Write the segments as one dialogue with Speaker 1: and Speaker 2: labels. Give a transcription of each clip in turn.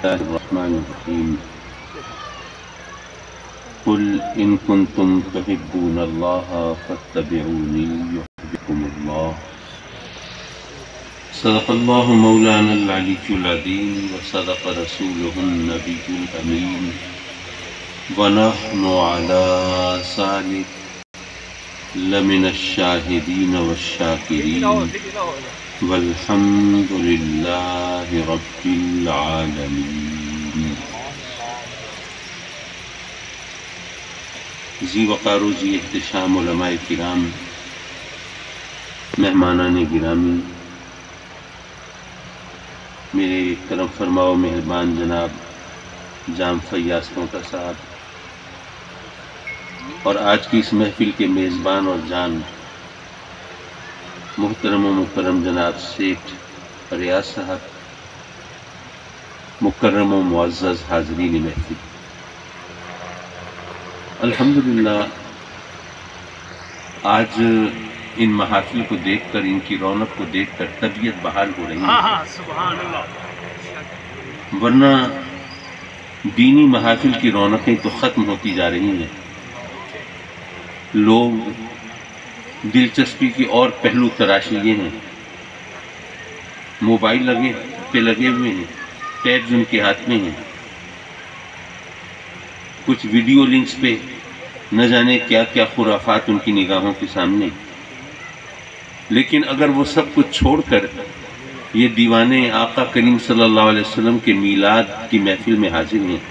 Speaker 1: الله الرحمن الرحيم قل إن كنتم تحبون الله فاتبعوني يحببكم الله صدق الله مولانا العلي العظيم وصدق رسوله النبي الأمين ونحن على ذلك لمن الشاهدين والشاكرين والحمد لله رب العالمين. ذی وقار و ذی احتشام علماء کرام، مہمانان گرامی، میرے کرم فرما و مہربان جناب جام فیاض طوطا صاحب، اور آج کی اس محفل کے میزبان اور جان محترم و مکرم جناب سیٹھ ریاض صاحب، مکرم و معزز حاضرین محفل، الحمدللہ آج ان محافل کو دیکھ کر، ان کی رونق کو دیکھ کر طبیعت بحال ہو رہی ہے.
Speaker 2: سبحان اللہ.
Speaker 1: ورنہ دینی محافل کی رونقیں تو ختم ہوتی جا رہی ہیں. لوگ دلچسپی کی اور پہلو تراش لیے ہیں، موبائل پہ لگے ہوئے ہیں، ٹیبز ان کے ہاتھ میں ہیں، کچھ ویڈیو لنکس پہ نہ جانے کیا کیا خرافات ان کی نگاہوں کے سامنے. لیکن اگر وہ سب کچھ چھوڑ کر یہ دیوانے آقا کریم صلی اللہ علیہ وسلم کے میلاد کی محفل میں حاضر ہیں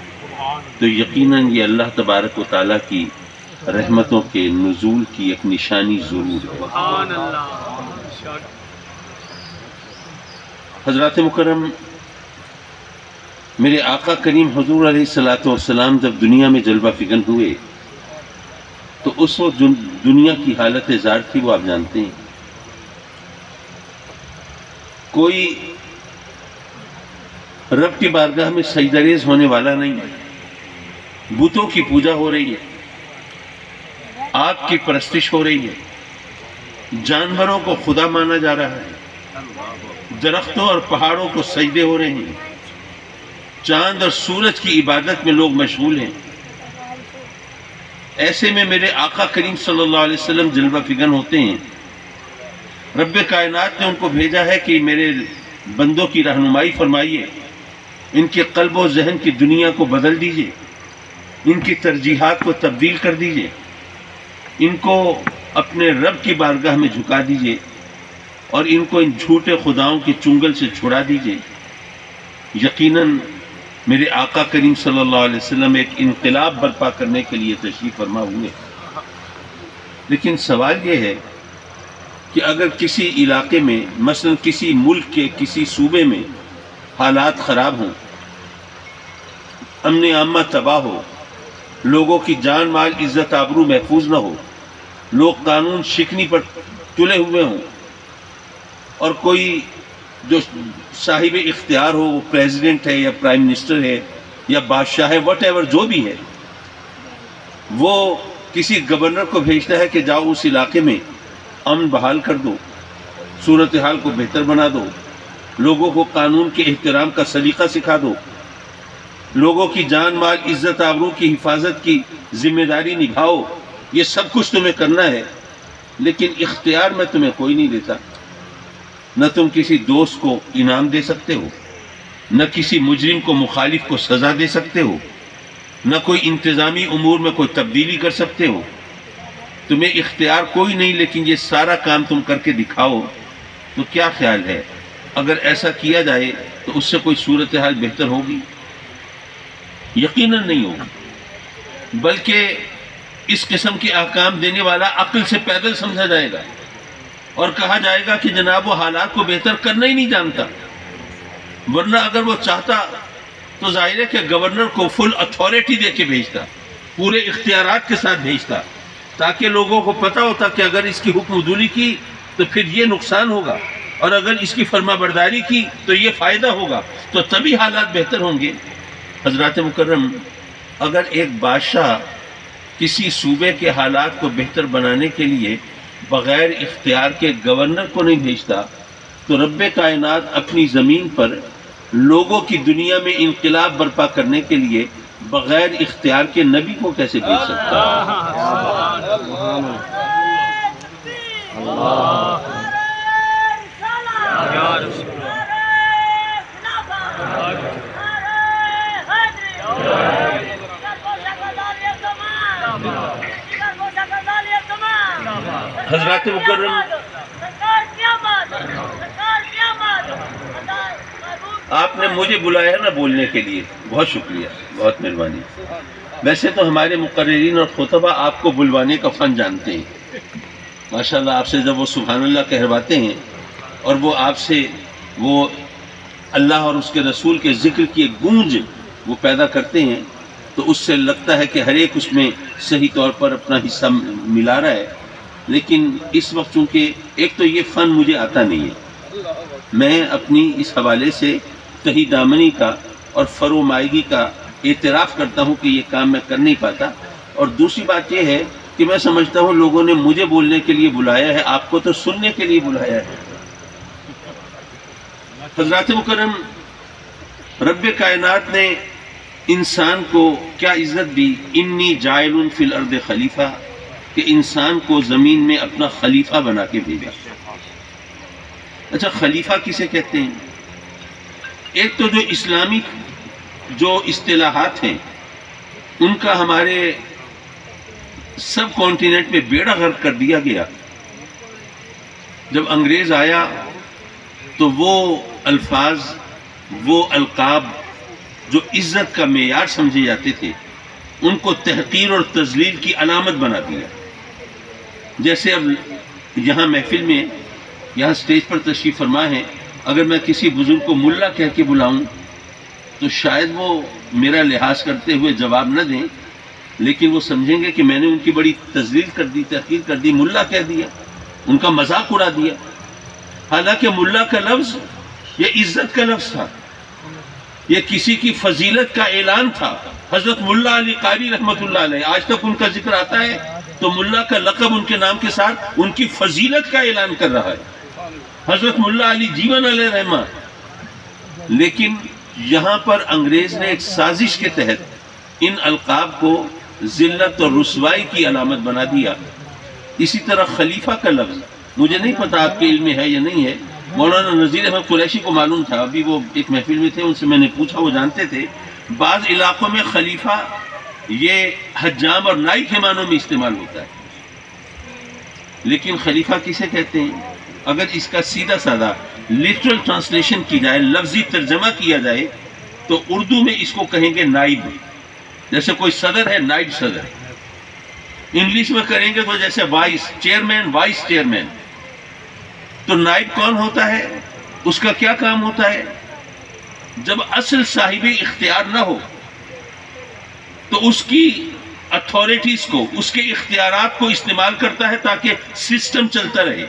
Speaker 1: تو یقیناً یہ اللہ تبارک و تعالیٰ کی رحمتوں کے نزول کی ایک نشانی ضرور ہے. حضرات مکرم، میرے آقا کریم حضور علیہ الصلوۃ والسلام جب دنیا میں جلوہ فگن ہوئے تو اس وقت جو دنیا کی حالت زار تھی وہ آپ جانتے ہیں. کوئی رب کی بارگاہ میں سجدہ ریز ہونے والا نہیں، بتوں کی پوجا ہو رہی ہے، آگ کی پرستش ہو رہی ہے، جانوروں کو خدا مانا جا رہا ہے، درختوں اور پہاڑوں کو سجدے ہو رہے ہیں، چاند اور سورج کی عبادت میں لوگ مشغول ہیں. ایسے میں میرے آقا کریم صلی اللہ علیہ وسلم جلوہ فگن ہوتے ہیں. رب کائنات نے ان کو بھیجا ہے کہ میرے بندوں کی رہنمائی فرمائیے، ان کے قلب و ذہن کی دنیا کو بدل دیجئے، ان کی ترجیحات کو تبدیل کر دیجئے، ان کو اپنے رب کی بارگاہ میں جھکا دیجئے اور ان کو ان جھوٹے خداؤں کے چنگل سے چھڑا دیجئے. یقیناً میرے آقا کریم صلی اللہ علیہ وسلم ایک انقلاب برپا کرنے کے لیے تشریف فرما ہوئے. لیکن سوال یہ ہے کہ اگر کسی علاقے میں، مثلا کسی ملک کے کسی صوبے میں حالات خراب ہوں، امن عامہ تباہ ہو، لوگوں کی جان مال عزت آبرو محفوظ نہ ہو، لوگ قانون شکنی پر تلے ہوئے ہوں، اور کوئی جو صاحب اختیار ہو، وہ پریزیڈنٹ ہے یا پرائم منسٹر ہے یا بادشاہ ہے، وٹ ایور جو بھی ہے، وہ کسی گورنر کو بھیجتا ہے کہ جاؤ اس علاقے میں امن بحال کر دو، صورتحال کو بہتر بنا دو، لوگوں کو قانون کے احترام کا سلیقہ سکھا دو، لوگوں کی جان مال عزت آبرو کی حفاظت کی ذمہ داری نبھاؤ. یہ سب کچھ تمہیں کرنا ہے، لیکن اختیار میں تمہیں کوئی نہیں دیتا. نہ تم کسی دوست کو انعام دے سکتے ہو، نہ کسی مجرم کو، مخالف کو سزا دے سکتے ہو، نہ کوئی انتظامی امور میں کوئی تبدیلی کر سکتے ہو. تمہیں اختیار کوئی نہیں، لیکن یہ سارا کام تم کر کے دکھاؤ. تو کیا خیال ہے اگر ایسا کیا جائے تو اس سے کوئی صورتحال بہتر ہوگی؟ یقیناً نہیں ہوگی، بلکہ اس قسم کے احکام دینے والا عقل سے پیدل سمجھا جائے گا اور کہا جائے گا کہ جناب وہ حالات کو بہتر کرنا ہی نہیں جانتا. ورنہ اگر وہ چاہتا تو ظاہر ہے کہ گورنر کو فل اتھارٹی دے کے بھیجتا، پورے اختیارات کے ساتھ بھیجتا، تاکہ لوگوں کو پتہ ہوتا کہ اگر اس کی حکم عدولی کی تو پھر یہ نقصان ہوگا، اور اگر اس کی فرما برداری کی تو یہ فائدہ ہوگا، تو تبھی حالات بہتر ہوں گے. حضرات مکرم، اگر ایک بادشاہ کسی صوبے کے حالات کو بہتر بنانے کے لیے بغیر اختیار کے گورنر کو نہیں بھیجتا تو رب کائنات اپنی زمین پر لوگوں کی دنیا میں انقلاب برپا کرنے کے لیے بغیر اختیار کے نبی کو کیسے بھیج سکتا ہے؟ حضرات مکرم، آپ نے مجھے بلایا نا بولنے کے لیے، بہت شکریہ، بہت مہربانی۔ ویسے تو ہمارے مقررین اور خطبہ آپ کو بلوانے کا فن جانتے ہیں، ماشاءاللہ۔ آپ سے جب وہ سبحان اللہ کہرواتے ہیں اور وہ آپ سے وہ اللہ اور اس کے رسول کے ذکر کی ایک گونج وہ پیدا کرتے ہیں، تو اس سے لگتا ہے کہ ہر ایک اس میں صحیح طور پر اپنا حصہ ملا رہا ہے۔ لیکن اس وقت چونکہ ایک تو یہ فن مجھے آتا نہیں ہے، میں اپنی اس حوالے سے تہی دامنی کا اور فرومائیگی کا اعتراف کرتا ہوں کہ یہ کام میں کر نہیں پاتا۔ اور دوسری بات یہ ہے کہ میں سمجھتا ہوں لوگوں نے مجھے بولنے کے لیے بلایا ہے، آپ کو تو سننے کے لیے بلایا ہے۔ حضرات مکرم، رب کائنات نے انسان کو کیا عزت دی، انی جاعل فی الارض خلیفہ، کہ انسان کو زمین میں اپنا خلیفہ بنا کے بھیجا۔ اچھا، خلیفہ کسے کہتے ہیں؟ ایک تو جو اسلامی جو اصطلاحات ہیں ان کا ہمارے سب کانٹیننٹ میں بیڑا غرق کر دیا گیا۔ جب انگریز آیا تو وہ الفاظ، وہ القاب جو عزت کا معیار سمجھے جاتے تھے، ان کو تحقیر اور تذلیل کی علامت بنا دیا۔ جیسے اب یہاں محفل میں، یہاں اسٹیج پر تشریف فرما ہے، اگر میں کسی بزرگ کو ملا کہہ کے بلاؤں تو شاید وہ میرا لحاظ کرتے ہوئے جواب نہ دیں، لیکن وہ سمجھیں گے کہ میں نے ان کی بڑی تذلیل کر دی، تحقیر کر دی، ملا کہہ دیا، ان کا مذاق اڑا دیا۔ حالانکہ ملا کا لفظ یہ عزت کا لفظ تھا، یہ کسی کی فضیلت کا اعلان تھا۔ حضرت ملا علی قاری رحمۃ اللہ علیہ، آج تک ان کا ذکر آتا ہے تو ملا کا لقب ان کے نام کے ساتھ ان کی فضیلت کا اعلان کر رہا ہے، حضرت ملا علی جیون علیہ رحمہ۔ لیکن یہاں پر انگریز نے ایک سازش کے تحت ان القاب کو ذلت اور رسوائی کی علامت بنا دیا۔ اسی طرح خلیفہ کا لفظ، مجھے نہیں پتا آپ کے علم میں ہے یا نہیں ہے، مولانا نذیر احمد قریشی کو معلوم تھا، ابھی وہ ایک محفل میں تھے، ان سے میں نے پوچھا، وہ جانتے تھے۔ بعض علاقوں میں خلیفہ یہ حجام اور نائب کے معنوں میں استعمال ہوتا ہے، لیکن خلیفہ کسے کہتے ہیں؟ اگر اس کا سیدھا سادہ لٹرل ٹرانسلیشن کی جائے، لفظی ترجمہ کیا جائے، تو اردو میں اس کو کہیں گے نائب۔ جیسے کوئی صدر ہے، نائب صدر۔ انگلش میں کریں گے تو جیسے وائس چیئرمین، وائس چیئرمین۔ تو نائب کون ہوتا ہے؟ اس کا کیا کام ہوتا ہے؟ جب اصل صاحب اختیار نہ ہو تو اس کی اتھارٹیز کو، اس کے اختیارات کو استعمال کرتا ہے تاکہ سسٹم چلتا رہے،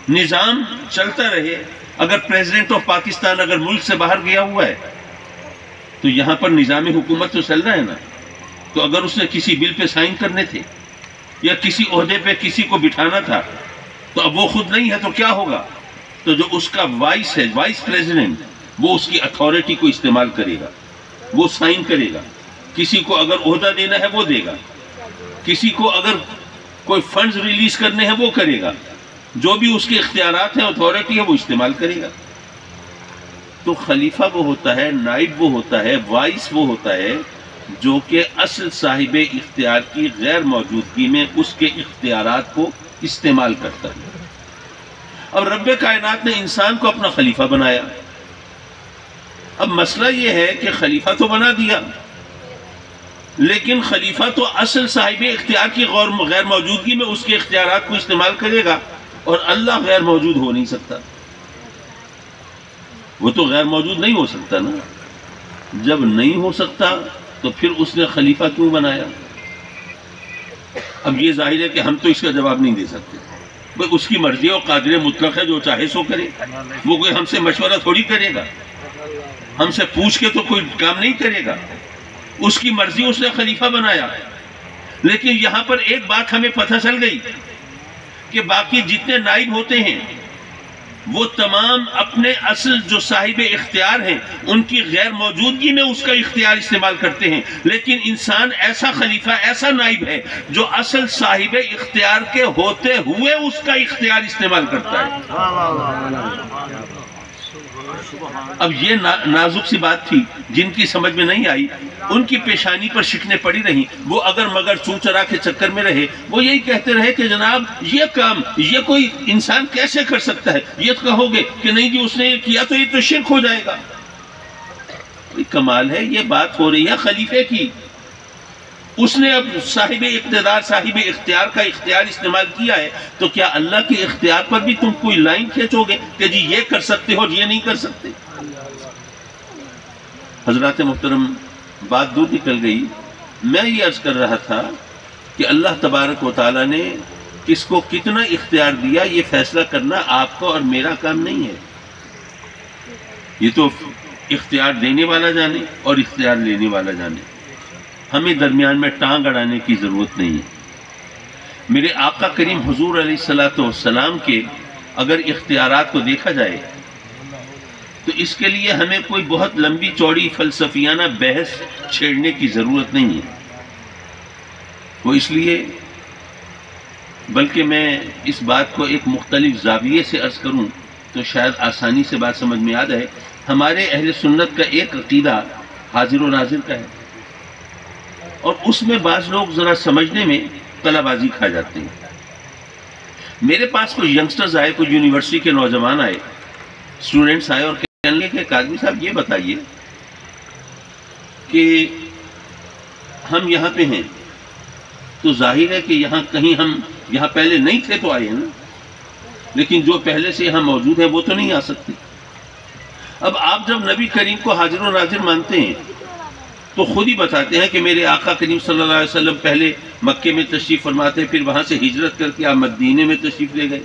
Speaker 1: نظام چلتا رہے۔ اگر پریزیڈنٹ آف پاکستان اگر ملک سے باہر گیا ہوا ہے تو یہاں پر نظام حکومت تو چلنا ہے نا۔ تو اگر اس نے کسی بل پہ سائن کرنے تھے یا کسی عہدے پہ کسی کو بٹھانا تھا تو اب وہ خود نہیں ہے تو کیا ہوگا؟ تو جو اس کا وائس ہے، وائس پریزیڈنٹ، وہ اس کی اتھارٹی کو استعمال کرے گا، وہ سائن کرے گا۔ کسی کو اگر عہدہ دینا ہے وہ دے گا، کسی کو اگر کوئی فنڈز ریلیز کرنے ہیں وہ کرے گا، جو بھی اس کے اختیارات ہیں، اتھارٹی ہے، وہ استعمال کرے گا۔ تو خلیفہ وہ ہوتا ہے، نائب وہ ہوتا ہے، وائس وہ ہوتا ہے جو کہ اصل صاحب اختیار کی غیر موجودگی میں اس کے اختیارات کو استعمال کرتا ہے۔ اب رب کائنات نے انسان کو اپنا خلیفہ بنایا۔ اب مسئلہ یہ ہے کہ خلیفہ تو بنا دیا، لیکن خلیفہ تو اصل صاحب اختیار کی غیر موجودگی میں اس کے اختیارات کو استعمال کرے گا، اور اللہ غیر موجود ہو نہیں سکتا، وہ تو غیر موجود نہیں ہو سکتا نا۔ جب نہیں ہو سکتا تو پھر اس نے خلیفہ کیوں بنایا؟ اب یہ ظاہر ہے کہ ہم تو اس کا جواب نہیں دے سکتے، بھئی اس کی مرضی اور قادر مطلق ہے، جو چاہے سو کرے، وہ کوئی ہم سے مشورہ تھوڑی کرے گا، ہم سے پوچھ کے تو کوئی کام نہیں کرے گا، اس کی مرضی، اس نے خلیفہ بنایا۔ لیکن یہاں پر ایک بات ہمیں پتہ چل گئی کہ باقی جتنے نائب ہوتے ہیں وہ تمام اپنے اصل جو صاحب اختیار ہیں ان کی غیر موجودگی میں اس کا اختیار استعمال کرتے ہیں، لیکن انسان ایسا خلیفہ، ایسا نائب ہے جو اصل صاحب اختیار کے ہوتے ہوئے اس کا اختیار استعمال کرتا ہے۔ اب یہ نازک سی بات تھی، جن کی سمجھ میں نہیں آئی ان کی پیشانی پر شکنیں پڑی رہی، وہ اگر مگر چو چرا کے چکر میں رہے، وہ یہی کہتے رہے کہ جناب یہ کام یہ کوئی انسان کیسے کر سکتا ہے؟ یہ کہو گے کہ نہیں جی اس نے یہ کیا تو یہ تو شرک ہو جائے گا۔ کمال ہے، یہ بات ہو رہی ہے خلیفے کی، اس نے اب صاحب اقتدار، صاحب اختیار کا اختیار استعمال کیا ہے، تو کیا اللہ کے اختیار پر بھی تم کوئی لائن کھینچو گے کہ جی یہ کر سکتے ہو اور یہ نہیں کر سکتے؟ حضرات محترم، بات دور نکل گئی۔ میں یہ عرض کر رہا تھا کہ اللہ تبارک و تعالیٰ نے کس کو کتنا اختیار دیا، یہ فیصلہ کرنا آپ کا اور میرا کام نہیں ہے۔ یہ تو اختیار دینے والا جانے اور اختیار لینے والا جانے، ہمیں درمیان میں ٹانگ اڑانے کی ضرورت نہیں ہے۔ میرے آقا کریم حضور علیہ الصلوۃ والسلام کے اگر اختیارات کو دیکھا جائے تو اس کے لیے ہمیں کوئی بہت لمبی چوڑی فلسفیانہ بحث چھیڑنے کی ضرورت نہیں ہے۔ وہ اس لیے، بلکہ میں اس بات کو ایک مختلف زاویے سے عرض کروں تو شاید آسانی سے بات سمجھ میں آ جائے۔ ہمارے اہل سنت کا ایک عقیدہ حاضر و ناظر کا ہے، اور اس میں بعض لوگ ذرا سمجھنے میں کلا بازی کھا جاتے ہیں۔ میرے پاس کچھ ینگسٹرز آئے، کچھ یونیورسٹی کے نوجوان آئے، اسٹوڈنٹس آئے اور کہنے لگے کہ قاضی صاحب یہ بتائیے کہ ہم یہاں پہ ہیں تو ظاہر ہے کہ یہاں کہیں ہم یہاں پہلے نہیں تھے تو آئے ہیں نا، لیکن جو پہلے سے یہاں موجود ہیں وہ تو نہیں آ سکتے۔ اب آپ جب نبی کریم کو حاضر و ناظر مانتے ہیں تو خود ہی بتاتے ہیں کہ میرے آقا کریم صلی اللہ علیہ وسلم پہلے مکے میں تشریف فرماتے، پھر وہاں سے ہجرت کر کے آپ مدینے میں تشریف لے گئے۔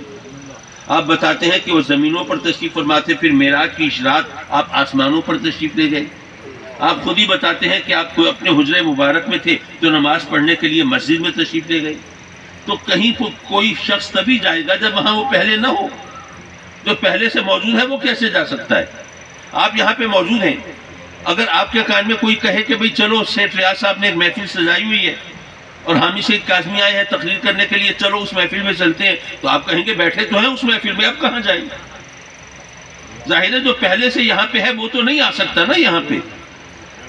Speaker 1: آپ بتاتے ہیں کہ وہ زمینوں پر تشریف فرماتے، پھر معراج کی اشراق آپ آسمانوں پر تشریف لے گئے۔ آپ خود ہی بتاتے ہیں کہ آپ کو اپنے حجرے مبارک میں تھے تو نماز پڑھنے کے لیے مسجد میں تشریف لے گئے۔ تو کہیں کوئی شخص تبھی جائے گا جب وہاں وہ پہلے نہ ہو، جو پہلے سے موجود ہے وہ کیسے جا سکتا ہے؟ آپ یہاں پہ موجود ہیں، اگر آپ کے کان میں کوئی کہے کہ بھئی چلو سیٹھ ریاض صاحب نے ایک محفل سجائی ہوئی ہے اور حامی سید کاظمی آئے ہیں تقریر کرنے کے لیے، چلو اس محفل میں چلتے ہیں، تو آپ کہیں گے بیٹھے تو ہیں اس محفل میں، اب کہاں جائیں؟ ظاہر ہے جو پہلے سے یہاں پہ ہے وہ تو نہیں آ سکتا نا یہاں پہ۔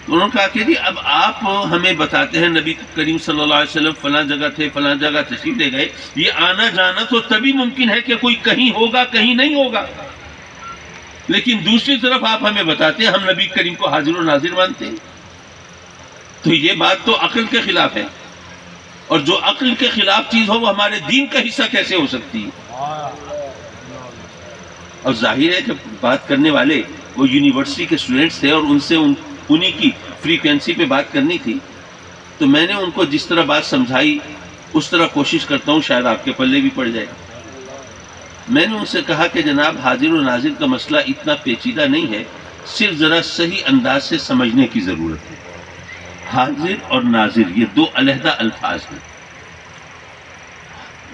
Speaker 1: انہوں نے کہا کہ جی اب آپ ہمیں بتاتے ہیں نبی کریم صلی اللہ علیہ وسلم فلاں جگہ تھے، فلاں جگہ تشریف لے گئے، یہ آنا جانا تو تبھی ممکن ہے کہ کوئی کہیں ہوگا کہیں نہیں ہوگا، لیکن دوسری طرف آپ ہمیں بتاتے ہیں ہم نبی کریم کو حاضر و ناظر مانتے ہیں، تو یہ بات تو عقل کے خلاف ہے، اور جو عقل کے خلاف چیز ہو وہ ہمارے دین کا حصہ کیسے ہو سکتی ہے؟ اور ظاہر ہے کہ بات کرنے والے وہ یونیورسٹی کے اسٹوڈنٹس تھے اور ان سے انہی کی فریکوینسی پہ بات کرنی تھی، تو میں نے ان کو جس طرح بات سمجھائی اس طرح کوشش کرتا ہوں شاید آپ کے پلے بھی پڑ جائے۔ میں نے ان سے کہا کہ جناب حاضر و ناظر کا مسئلہ اتنا پیچیدہ نہیں ہے، صرف ذرا صحیح انداز سے سمجھنے کی ضرورت ہے۔ حاضر اور ناظر یہ دو علیحدہ الفاظ ہیں۔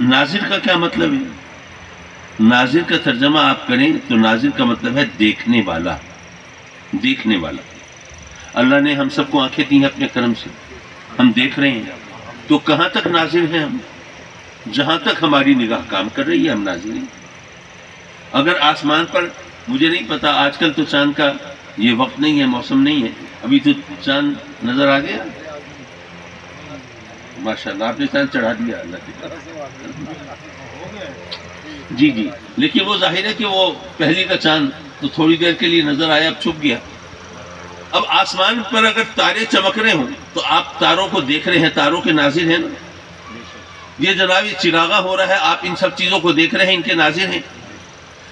Speaker 1: ناظر کا کیا مطلب ہے؟ ناظر کا ترجمہ آپ کریں تو ناظر کا مطلب ہے دیکھنے والا، دیکھنے والا۔ اللہ نے ہم سب کو آنکھیں دی ہیں اپنے کرم سے، ہم دیکھ رہے ہیں، تو کہاں تک ناظر ہیں ہم؟ جہاں تک ہماری نگاہ کام کر رہی ہے ہم ناظر ہیں۔ اگر آسمان پر، مجھے نہیں پتا آج کل تو چاند کا یہ وقت نہیں ہے، موسم نہیں ہے، ابھی تو چاند نظر آ گیا، ماشاءاللہ آپ نے چاند چڑھا دیا اللہ کی طرف۔ جی جی، لیکن وہ ظاہر ہے کہ وہ پہلی کا چاند تو تھوڑی دیر کے لیے نظر آیا، اب چھپ گیا۔ اب آسمان پر اگر تارے چمک رہے ہوں تو آپ تاروں کو دیکھ رہے ہیں، تاروں کے ناظر ہیں نا۔ یہ جناب یہ چراغاں ہو رہا ہے، آپ ان سب چیزوں کو دیکھ رہے ہیں، ان کے ناظر ہیں۔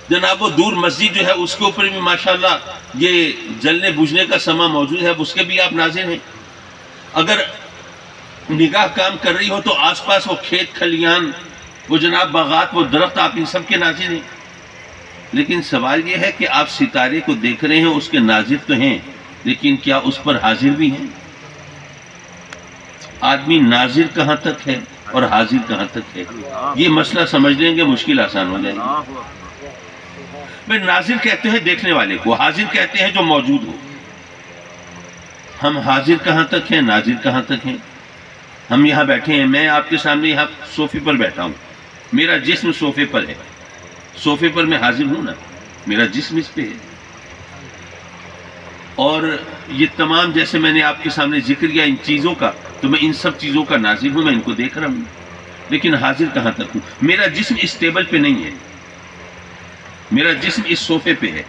Speaker 1: جناب وہ دور مسجد جو ہے اس کے اوپر بھی ماشاءاللہ یہ جلنے بجھنے کا سما موجود ہے، اس کے بھی آپ ناظر ہیں۔ اگر نگاہ کام کر رہی ہو تو آس پاس وہ کھیت کھلیان، وہ جناب باغات، وہ درخت، آپ ان سب کے ناظر ہیں۔ لیکن سوال یہ ہے کہ آپ ستارے کو دیکھ رہے ہیں، اس کے ناظر تو ہیں، لیکن کیا اس پر حاضر بھی ہیں؟ آدمی ناظر کہاں تک ہے اور حاضر کہاں تک ہے، یہ مسئلہ سمجھ لیں گے مشکل آسان ہو جائے گی۔ میں ناظر کہتے ہیں دیکھنے والے کو، حاضر کہتے ہیں جو موجود ہو۔ ہم حاضر کہاں تک ہیں، ناظر کہاں تک ہیں؟ ہم یہاں بیٹھے ہیں، میں آپ کے سامنے یہاں صوفے پر بیٹھا ہوں، میرا جسم صوفے پر ہے، صوفے پر میں حاضر ہوں نا، میرا جسم اس پہ ہے۔ اور یہ تمام جیسے میں نے آپ کے سامنے ذکر کیا ان چیزوں کا، تو میں ان سب چیزوں کا ناظر ہوں، میں ان کو دیکھ رہا ہوں، لیکن حاضر کہاں تک ہوں؟ میرا جسم اس ٹیبل پہ نہیں ہے، میرا جسم اس صوفے پہ ہے۔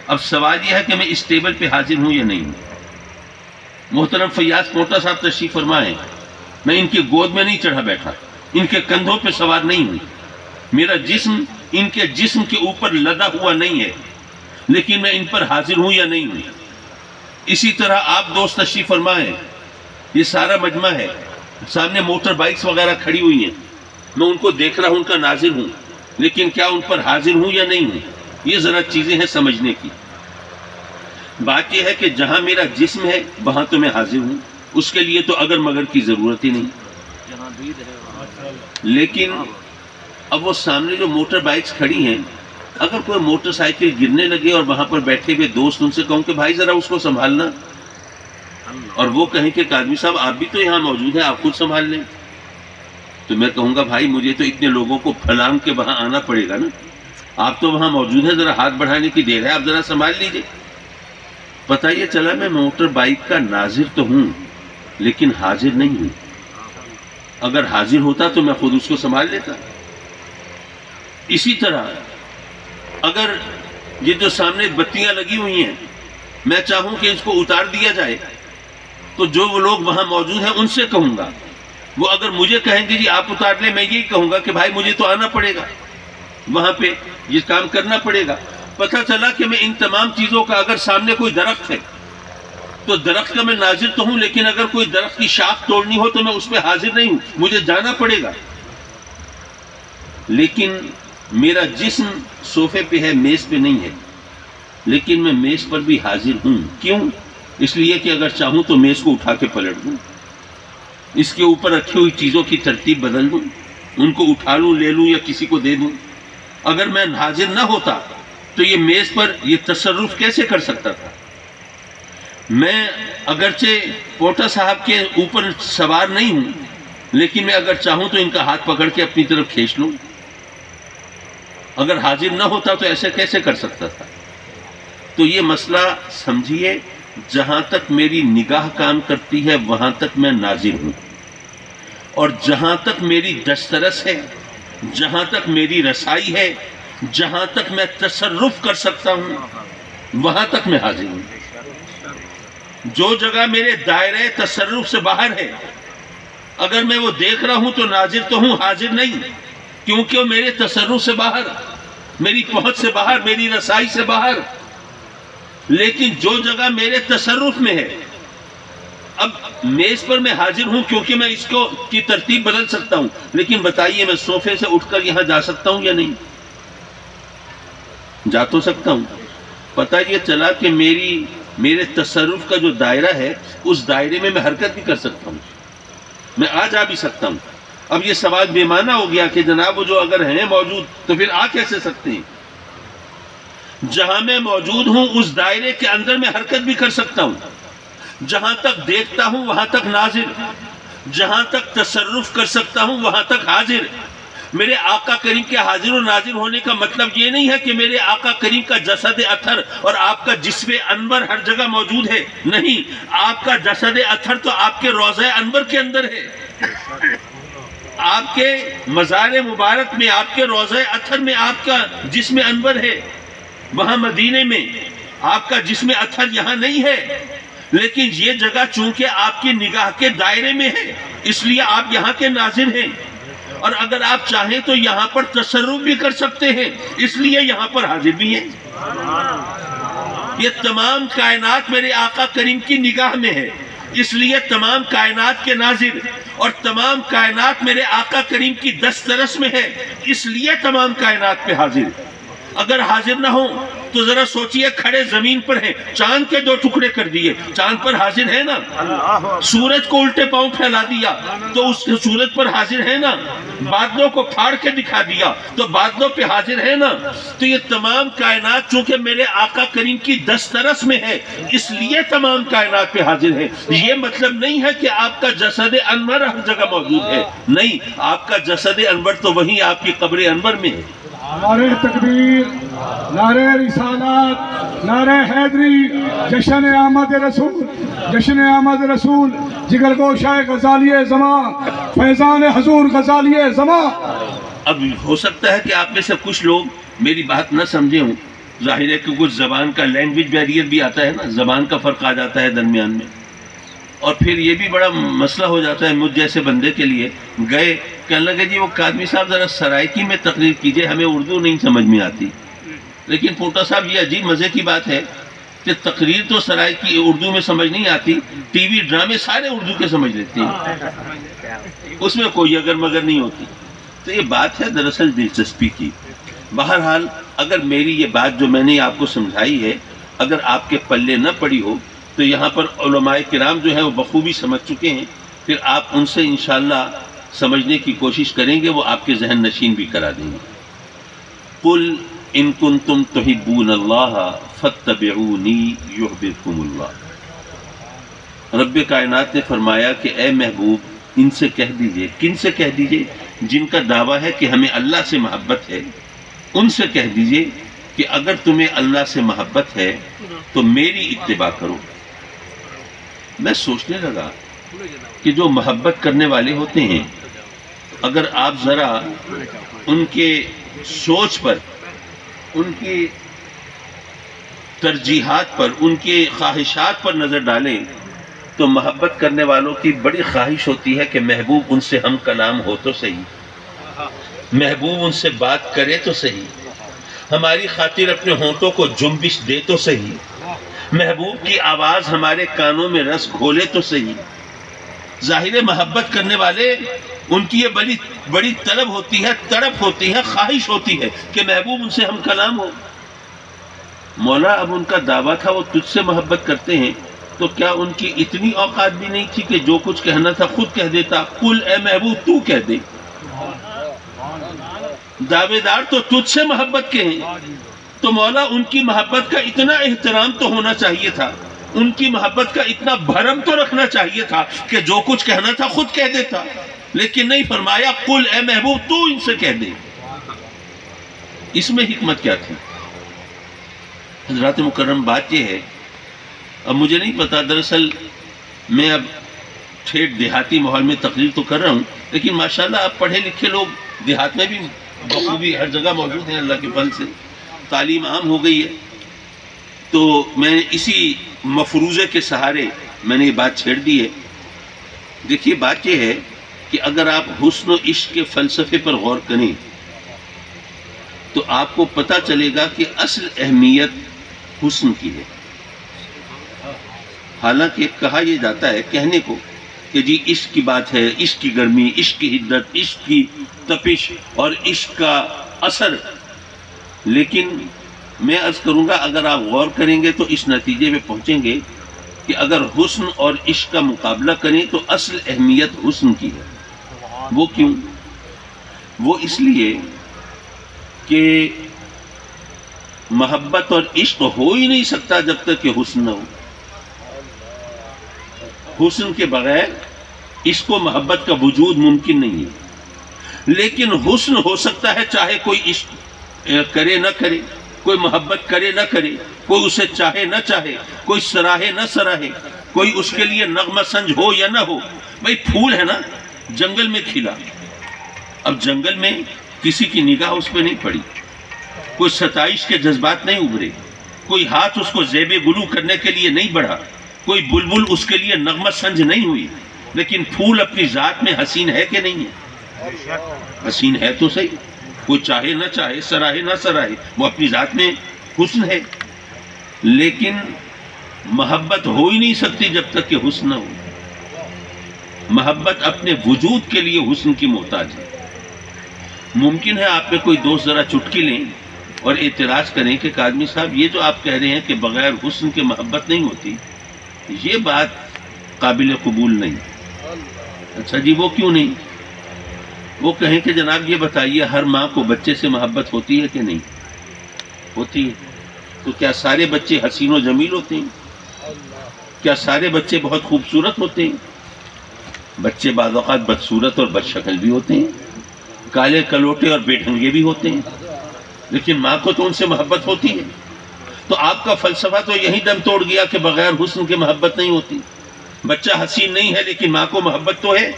Speaker 1: اب سوال یہ ہے کہ میں اس ٹیبل پہ حاضر ہوں یا نہیں ہوں۔ محترم فیاض پونٹا صاحب تشریف فرما ہے، میں ان کی گود میں نہیں چڑھا بیٹھا، ان کے کندھوں پہ سوار نہیں ہوں، میرا جسم ان کے جسم کے اوپر لدا ہوا نہیں ہے، لیکن میں ان پر حاضر ہوں یا نہیں ہوں۔ اسی طرح آپ دوست تشریف فرما ہے، یہ سارا مجمع ہے، سامنے موٹر بائکس وغیرہ کھڑی ہوئی ہیں، میں ان کو دیکھ رہا ہوں، ان کا ناظر ہوں، لیکن کیا ان پر حاضر ہوں یا نہیں ہوں؟ یہ ذرا چیزیں ہیں سمجھنے کی۔ بات یہ ہے کہ جہاں میرا جسم ہے وہاں تو میں حاضر ہوں، اس کے لیے تو اگر مگر کی ضرورت ہی نہیں۔ لیکن اب وہ سامنے جو موٹر بائکس کھڑی ہیں، اگر کوئی موٹر سائیکل گرنے لگے اور وہاں پر بیٹھے ہوئے دوست ان سے کہوں کہ بھائی ذرا اس کو سنبھالنا، اور وہ کہیں کہ قادری صاحب آپ بھی تو یہاں موجود ہیں، آپ خود سنبھال لیں، تو میں کہوں گا بھائی مجھے تو اتنے لوگوں کو پھلانگ کے وہاں آنا پڑے گا نا، آپ تو وہاں موجود ہیں، ذرا ہاتھ بڑھانے کی دیر ہے، آپ ذرا سنبھال لیجئے۔ پتہ یہ چلا میں موٹر بائک کا ناظر تو ہوں لیکن حاضر نہیں ہوں۔ اگر حاضر ہوتا تو میں خود اس کو سنبھال لیتا۔ اسی طرح اگر یہ جو سامنے بتیاں لگی ہوئی ہیں میں چاہوں کہ اس کو اتار دیا جائے، تو جو وہ لوگ وہاں موجود ہیں ان سے کہوں گا، وہ اگر مجھے کہیں گے جی آپ اتار لیں، میں یہی کہوں گا کہ بھائی مجھے تو آنا پڑے گا، وہاں پہ یہ کام کرنا پڑے گا۔ پتہ چلا کہ میں ان تمام چیزوں کا، اگر سامنے کوئی درخت ہے تو درخت کا میں ناظر تو ہوں، لیکن اگر کوئی درخت کی شاخ توڑنی ہو تو میں اس پہ حاضر نہیں ہوں، مجھے جانا پڑے گا۔ لیکن میرا جسم صوفے پہ ہے، میز پہ نہیں ہے، لیکن میں میز پر بھی حاضر ہوں۔ کیوں؟ اس لیے کہ اگر چاہوں تو میز کو اٹھا کے پلٹ دوں، اس کے اوپر رکھی ہوئی چیزوں کی ترتیب بدل دوں، ان کو اٹھا لوں، لے لوں یا کسی کو دے دوں۔ اگر میں حاضر نہ ہوتا تو یہ میز پر یہ تصرف کیسے کر سکتا تھا؟ میں اگرچہ پوٹا صاحب کے اوپر سوار نہیں ہوں، لیکن میں اگر چاہوں تو ان کا ہاتھ پکڑ کے اپنی طرف کھینچ لوں۔ اگر حاضر نہ ہوتا تو ایسے کیسے کر سکتا تھا؟ تو یہ مسئلہ سمجھیے، جہاں تک میری نگاہ کام کرتی ہے وہاں تک میں ناظر ہوں، اور جہاں تک میری دسترس ہے، جہاں تک میری رسائی ہے، جہاں تک میں تصرف کر سکتا ہوں وہاں تک میں حاضر ہوں۔ جو جگہ میرے دائرے تصرف سے باہر ہے، اگر میں وہ دیکھ رہا ہوں تو ناظر تو ہوں، حاضر نہیں، کیونکہ وہ میرے تصرف سے باہر، میری پہنچ سے باہر، میری رسائی سے باہر۔ لیکن جو جگہ میرے تصرف میں ہے، اب میز پر میں حاضر ہوں کیونکہ میں اس کو کی ترتیب بدل سکتا ہوں، لیکن بتائیے میں صوفے سے اٹھ کر یہاں جا سکتا ہوں یا نہیں؟ جا تو سکتا ہوں۔ پتہ یہ چلا کہ میرے تصرف کا جو دائرہ ہے اس دائرے میں حرکت بھی کر سکتا ہوں، میں آ جا بھی سکتا ہوں۔ اب یہ سوال بے معنی ہو گیا کہ جناب وہ جو اگر ہیں موجود تو پھر آ کیسے سکتے ہیں؟ جہاں میں موجود ہوں اس دائرے کے اندر میں حرکت بھی کر سکتا ہوں، جہاں تک دیکھتا ہوں وہاں تک ناظر، جہاں تک تصرف کر سکتا ہوں وہاں تک حاضر۔ میرے آقا کریم کے حاضر و ناظر ہونے کا مطلب یہ نہیں ہے کہ میرے آقا کریم کا جسد اطہر اور آپ کا جسم انور ہر جگہ موجود ہے، نہیں، آپ کا جسد اطہر تو آپ کے روضہ انور کے اندر ہے، آپ کے مزار مبارک میں، آپ کے روضہ اطہر میں آپ کا جسم انور ہے، وہاں مدینے میں آپ کا جسم اطہر یہاں نہیں ہے، لیکن یہ جگہ چونکہ آپ کی نگاہ کے دائرے میں ہے اس لیے آپ یہاں کے ناظر ہیں، اور اگر آپ چاہیں تو یہاں پر تصرف بھی کر سکتے ہیں، اس لیے یہاں پر حاضر بھی ہیں۔ یہ تمام کائنات میرے آقا کریم کی نگاہ میں ہے، اس لیے تمام کائنات کے ناظر، اور تمام کائنات میرے آقا کریم کی دسترس میں ہے، اس لیے تمام کائنات پہ حاضر۔ اگر حاضر نہ ہو تو ذرا سوچئے کھڑے زمین پر ہیں، چاند کے 2 ٹکڑے کر دیے، چاند پر حاضر ہے نا؟ سورج کو الٹے پاؤں پھیلا دیا تو اس سورج پر حاضر ہے نا؟ بادلوں کو پھاڑ کے دکھا دیا تو بادلوں پہ حاضر ہے نا؟ تو یہ تمام کائنات چونکہ میرے آقا کریم کی دسترس میں ہے، اس لیے تمام کائنات پہ حاضر ہے۔ یہ مطلب نہیں ہے کہ آپ کا جسد انور ہر جگہ موجود ہے، نہیں، آپ کا جسد انور تو وہیں آپ کی قبر انور میں ہے۔
Speaker 2: نعرہ تکبیر، نعرہ رسالات، نعرہ حیدری، جشن آمد رسول، جشن آمد رسول، جگر گوشہ غزالی زمان، فیضان حضور غزالی زمان۔
Speaker 1: اب ہو سکتا ہے کہ آپ میں سے کچھ لوگ میری بات نہ سمجھے ہوں، ظاہر ہے کہ کچھ زبان کا لینگویج بیریئر بھی آتا ہے نا، زبان کا فرق آ جاتا ہے درمیان میں، اور پھر یہ بھی بڑا مسئلہ ہو جاتا ہے مجھ جیسے بندے کے لیے۔ گئے کہنے لگے جی وہ قادمی صاحب ذرا سرائکی میں تقریر کیجئے، ہمیں اردو نہیں سمجھ میں آتی۔ لیکن پونٹا صاحب یہ عجیب مزے کی بات ہے کہ تقریر تو سرائکی اردو میں سمجھ نہیں آتی، ٹی وی ڈرامے سارے اردو کے سمجھ لیتے ہیں، اس میں کوئی اگر مگر نہیں ہوتی۔ تو یہ بات ہے دراصل دلچسپی کی۔ بہرحال اگر میری یہ بات جو میں نے آپ کو سمجھائی ہے اگر آپ کے پلے نہ پڑی ہو تو یہاں پر علماء کرام جو ہے وہ بخوبی سمجھ چکے ہیں، پھر آپ ان سے انشاءاللہ سمجھنے کی کوشش کریں گے، وہ آپ کے ذہن نشین بھی کرا دیں گے۔ قل ان کنتم تحبون اللہ فاتبعونی یحببکم اللہ۔ رب کائنات نے فرمایا کہ اے محبوب ان سے کہہ دیجئے، کن سے کہہ دیجئے؟ جن کا دعویٰ ہے کہ ہمیں اللہ سے محبت ہے، ان سے کہہ دیجئے کہ اگر تمہیں اللہ سے محبت ہے تو میری اتباع کرو۔ میں سوچنے لگا کہ جو محبت کرنے والے ہوتے ہیں، اگر آپ ذرا ان کے سوچ پر، ان کی ترجیحات پر، ان کی خواہشات پر نظر ڈالیں تو محبت کرنے والوں کی بڑی خواہش ہوتی ہے کہ محبوب ان سے ہم کلام ہو تو صحیح، محبوب ان سے بات کرے تو صحیح، ہماری خاطر اپنے ہونٹوں کو جنبش دے تو صحیح، محبوب کی آواز ہمارے کانوں میں رس گھولے تو صحیح۔ ظاہر محبت کرنے والے ان کی یہ بڑی طلب ہوتی ہے، تڑپ ہوتی ہے، خواہش ہوتی ہے کہ محبوب ان سے ہم کلام ہو۔ مولا اب ان کا دعویٰ تھا وہ تجھ سے محبت کرتے ہیں، تو کیا ان کی اتنی اوقات بھی نہیں تھی کہ جو کچھ کہنا تھا خود کہہ دیتا؟ قل اے محبوب تو کہہ دے، دعوے دار تو تجھ سے محبت کے ہیں، تو مولا ان کی محبت کا اتنا احترام تو ہونا چاہیے تھا، ان کی محبت کا اتنا بھرم تو رکھنا چاہیے تھا کہ جو کچھ کہنا تھا خود کہہ دیتا، لیکن نہیں، فرمایا قل اے محبوب تو ان سے کہہ دے۔ اس میں حکمت کیا تھی؟ حضرات مکرم بات یہ ہے، اب مجھے نہیں پتا، دراصل میں اب ٹھیٹ دیہاتی ماحول میں تقریر تو کر رہا ہوں، لیکن ماشاءاللہ اب پڑھے لکھے لوگ دیہات میں بھی بخوبی ہر جگہ موجود ہیں، اللہ کے فضل سے تعلیم عام ہو گئی ہے، تو میں اسی مفروضے کے سہارے میں نے یہ بات چھیڑ دی ہے۔ دیکھیے بات یہ ہے کہ اگر آپ حسن و عشق کے فلسفے پر غور کریں تو آپ کو پتہ چلے گا کہ اصل اہمیت حسن کی ہے۔ حالانکہ کہا یہ جاتا ہے کہنے کو کہ جی عشق کی بات ہے، عشق کی گرمی، عشق کی حدت، عشق کی تپش اور عشق کا اثر، لیکن میں عرض کروں گا اگر آپ غور کریں گے تو اس نتیجے میں پہنچیں گے کہ اگر حسن اور عشق کا مقابلہ کریں تو اصل اہمیت حسن کی ہے۔ وہ کیوں؟ وہ اس لیے کہ محبت اور عشق ہو ہی نہیں سکتا جب تک کہ حسن نہ ہو۔ حسن کے بغیر عشق و محبت کا وجود ممکن نہیں ہے، لیکن حسن ہو سکتا ہے چاہے کوئی عشق کرے نہ کرے، کوئی محبت کرے نہ کرے، کوئی اسے چاہے نہ چاہے، کوئی سراہے نہ سراہے، کوئی اس کے لیے نغمہ سنج ہو یا نہ ہو۔ بھئی پھول ہے نا، جنگل میں کھلا، اب جنگل میں کسی کی نگاہ اس پہ نہیں پڑی، کوئی ستائش کے جذبات نہیں ابھرے، کوئی ہاتھ اس کو زیب گلو کرنے کے لیے نہیں بڑھا، کوئی بلبل اس کے لیے نغمہ سنج نہیں ہوئی، لیکن پھول اپنی ذات میں حسین ہے کہ نہیں ہے؟ حسین ہے تو صحیح، کوئی چاہے نہ چاہے، سراہے نہ سراہے، وہ اپنی ذات میں حسن ہے، لیکن محبت ہو ہی نہیں سکتی جب تک کہ حسن نہ ہو۔ محبت اپنے وجود کے لیے حسن کی محتاج ہے۔ ممکن ہے آپ میں کوئی دوست ذرا چٹکی لیں اور اعتراض کریں کہ قادمی صاحب یہ جو آپ کہہ رہے ہیں کہ بغیر حسن کے محبت نہیں ہوتی، یہ بات قابل قبول نہیں۔ اچھا جی، وہ کیوں نہیں؟ وہ کہیں کہ جناب یہ بتائیے ہر ماں کو بچے سے محبت ہوتی ہے کہ نہیں ہوتی ہے؟ تو کیا سارے بچے حسین و جمیل ہوتے ہیں؟ کیا سارے بچے بہت خوبصورت ہوتے ہیں؟ بچے بعض اوقات بدصورت اور بدشکل بھی ہوتے ہیں، کالے کلوٹے اور بے ڈھنگے بھی ہوتے ہیں، لیکن ماں کو تو ان سے محبت ہوتی ہے۔ تو آپ کا فلسفہ تو یہی دم توڑ گیا کہ بغیر حسن کے محبت نہیں ہوتی۔ بچہ حسین نہیں ہے لیکن ماں کو محبت تو ہے۔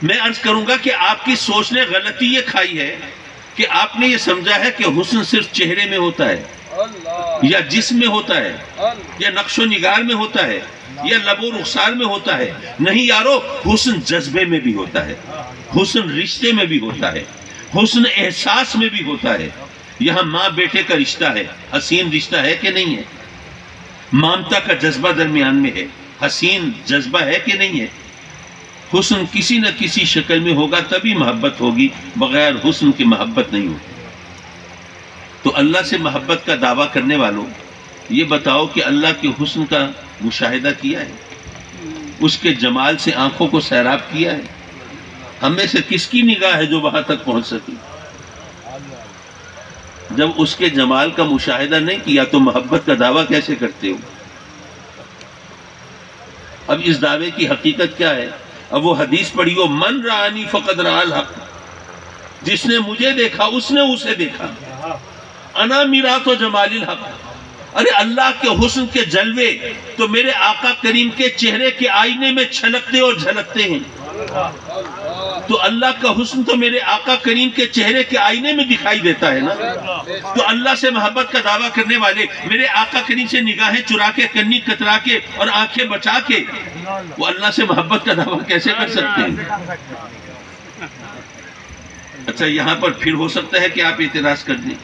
Speaker 1: میں عرض کروں گا کہ آپ کی سوچ نے غلطی یہ کھائی ہے کہ آپ نے یہ سمجھا ہے کہ حسن صرف چہرے میں ہوتا ہے یا جسم میں ہوتا ہے یا نقش و نگار میں ہوتا ہے یا لب و رخسار میں ہوتا ہے۔ نہیں یارو، حسن جذبے میں بھی ہوتا ہے، حسن رشتے میں بھی ہوتا ہے، حسن احساس میں بھی ہوتا ہے۔ یہاں ماں بیٹے کا رشتہ ہے، حسین رشتہ ہے کہ نہیں ہے؟ مامتا کا جذبہ درمیان میں ہے، حسین جذبہ ہے کہ نہیں ہے؟ حسن کسی نہ کسی شکل میں ہوگا تبھی محبت ہوگی، بغیر حسن کی محبت نہیں ہوگی۔ تو اللہ سے محبت کا دعویٰ کرنے والوں، یہ بتاؤ کہ اللہ کے حسن کا مشاہدہ کیا ہے؟ اس کے جمال سے آنکھوں کو سیراب کیا ہے؟ ہم میں سے کس کی نگاہ ہے جو وہاں تک پہنچ سکی؟ جب اس کے جمال کا مشاہدہ نہیں کیا تو محبت کا دعویٰ کیسے کرتے ہو؟ اب اس دعوے کی حقیقت کیا ہے؟ اب وہ حدیث پڑھی ہو، من رآنی فقد رأى الحق، جس نے مجھے دیکھا اس نے اسے دیکھا، انا میرات و جمال الحق۔ ارے اللہ کے حسن کے جلوے تو میرے آقا کریم کے چہرے کے آئینے میں چھلکتے اور جھلکتے ہیں۔ تو اللہ کا حسن تو میرے آقا کریم کے چہرے کے آئینے میں دکھائی دیتا ہے نا۔ تو اللہ سے محبت کا دعویٰ کرنے والے میرے آقا کریم سے نگاہیں چرا کے، کنی کترا کے اور آنکھیں بچا کے وہ اللہ سے محبت کا دعویٰ کیسے کر سکتے ہیں؟ اچھا، یہاں پر پھر ہو سکتا ہے کہ آپ اعتراض کر دیں،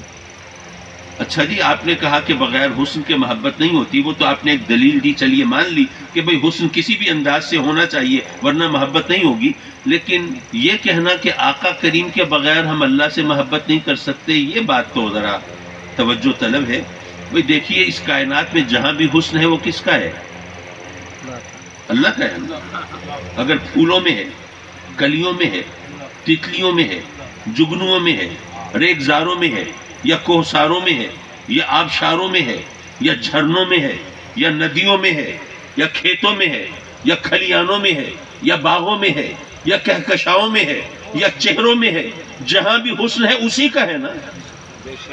Speaker 1: اچھا جی آپ نے کہا کہ بغیر حسن کے محبت نہیں ہوتی، وہ تو آپ نے ایک دلیل دی، چلیے مان لی کہ بھئی حسن کسی بھی انداز سے ہونا چاہیے ورنہ محبت نہیں ہوگی، لیکن یہ کہنا کہ آقا کریم کے بغیر ہم اللہ سے محبت نہیں کر سکتے، یہ بات تو ذرا توجہ طلب ہے۔ بھئی دیکھیے اس کائنات میں جہاں بھی حسن ہے وہ کس کا ہے؟ اللہ کا ہے۔ اگر پھولوں میں ہے، کلیوں میں ہے، تتلیوں میں ہے، جگنوں میں ہے، ریگزاروں میں ہے، یا کوہساروں میں ہے، یا آبشاروں میں ہے، یا جھرنوں میں ہے، یا ندیوں میں ہے، یا کھیتوں میں ہے، یا کھلیانوں میں ہے، یا باغوں میں ہے، یا کہکشاؤں میں ہے، یا چہروں میں ہے، جہاں بھی حسن ہے اسی کا ہے نا۔